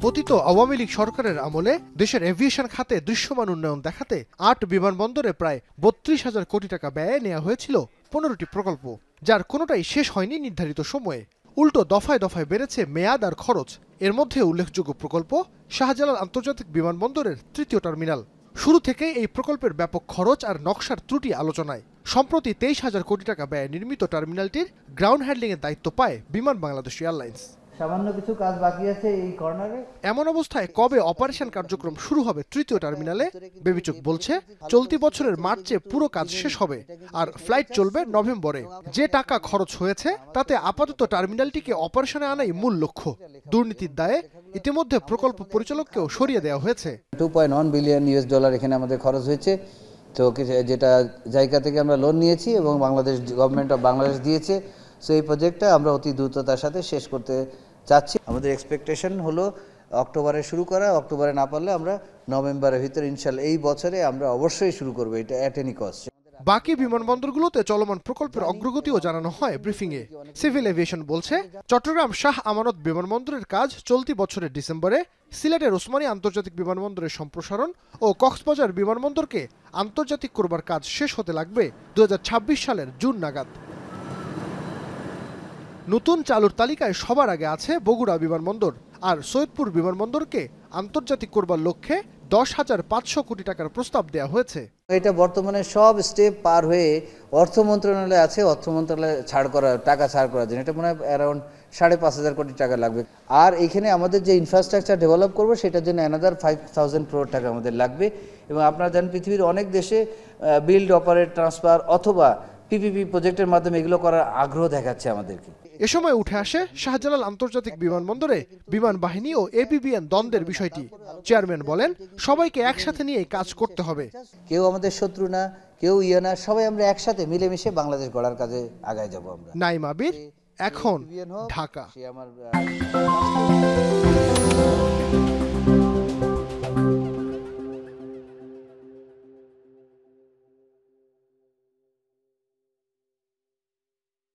পতিত আওয়ামী লীগ সরকারের আমলে দেশের এভিয়েশন খাতে দৃশ্যমান উন্নয়ন দেখাতে ৮ বিমানবন্দরে প্রায় ৩২,০০০ কোটি টাকা ব্যয়ে নেওয়া হয়েছিল ১৫টি প্রকল্প, যার কোনোটাই শেষ হয়নি নির্ধারিত সময়ে। উল্টো দফায় দফায় বেড়েছে মেয়াদ আর খরচ। এর মধ্যে উল্লেখযোগ্য প্রকল্প শাহজালাল আন্তর্জাতিক বিমানবন্দরের ৩য় টার্মিনাল। শুরু থেকেই এই প্রকল্পের ব্যাপক খরচ আর নকশার ত্রুটি আলোচনায়। সম্প্রতি ২৩,০০০ কোটি টাকা ব্যয়ে নির্মিত টার্মিনালটির গ্রাউন্ড হ্যান্ডলিংয়ের দায়িত্ব পায় বিমান বাংলাদেশ এয়ারলাইন্স। সামান্য কিছু কাজ বাকি আছে এই কর্নারে। এমন অবস্থায় কবে অপারেশন কার্যক্রম শুরু হবে ৩য় টার্মিনালে? বেবিচক বলছে চলতি বছরের মার্চে পুরো কাজ শেষ হবে আর ফ্লাইট চলবে নভেম্বরে। যে টাকা খরচ হয়েছে তাতে আপাতত টার্মিনালটিকে অপারেশনে আনাই মূল লক্ষ্য। দুর্নীতির দায়ে ইতিমধ্যে প্রকল্প পরিচালককেও সরিয়ে দেওয়া হয়েছে। $2.1 বিলিয়ন এখানে আমাদের খরচ হয়েছে। তো যেটা জায়গা থেকে আমরা লোন নিয়েছি এবং বাংলাদেশ গভর্নমেন্ট অফ বাংলাদেশ দিয়েছে। সো এই প্রজেক্টটা আমরা অতি দ্রুততার সাথে শেষ করতে চাচ্ছি। আমাদের এক্সপেকটেশন হলো অক্টোবরে শুরু করা, অক্টোবরে না পারলে আমরা নভেম্বরের ভিতরে ইনশাআল্লাহ এই বছরে আমরা অবশ্যই শুরু করব, এটা অ্যাট এনি কস্ট। বাকি বিমানবন্দরগুলোতে চলমান প্রকল্পের অগ্রগতিও জানানো হয় ব্রিফিংয়ে। সিভিল এভিয়েশন বলছে চট্টগ্রাম শাহ আমানত বিমানবন্দরের কাজ চলতি বছরের ডিসেম্বরে, সিলেটের ওসমানী আন্তর্জাতিক বিমানবন্দরের সম্প্রসারণ ও কক্সবাজার বিমানবন্দরকে আন্তর্জাতিক করবার কাজ শেষ হতে লাগবে ২০২৬ সালের জুন নাগাদ। নতুন চালুর তালিকায় সবার আগে আছে বগুড়া বিমানবন্দর, আর সৈয়দপুর বিমানবন্দরকে আন্তর্জাতিক করবার লক্ষ্যে ১০,৫০০ কোটি টাকার প্রস্তাব দেওয়া হয়েছে। এটা বর্তমানে সব স্টেপ পার হয়ে অর্থ মন্ত্রণালয়ে আছে, অর্থ মন্ত্রণালয়ে টাকা ছাড় করার জন্য এটা মনে হয় অ্যারাউন্ড ৫,৫০০ কোটি টাকা লাগবে। আর এখানে আমাদের যে ইনফ্রাস্ট্রাকচার ডেভেলপ করবো সেটার জন্য অ্যানাদার 5,000 crore টাকা আমাদের লাগবে। এবং আপনারা জানেন পৃথিবীর অনেক দেশে বিল্ড, অপারেট, ট্রান্সফার অথবা পিপিপি প্রজেক্টের মাধ্যমে এগুলো করার আগ্রহ দেখাচ্ছে আমাদেরকে। এ সময় উঠে আসে শাহজালাল আন্তর্জাতিক বিমানবন্দরে বিমান বাহিনী ও এপিবিএন দ্বন্দ্বের বিষয়টি। চেয়ারম্যান বলেন সবাইকে একসাথে নিয়ে কাজ করতে হবে। কেউ আমাদের শত্রু না, কেউ না, সবাই আমরা একসাথে মিলেমিশে বাংলাদেশ গড়ার কাজে আগায় যাব আমরা। নাইম আবির, এখন, ঢাকা।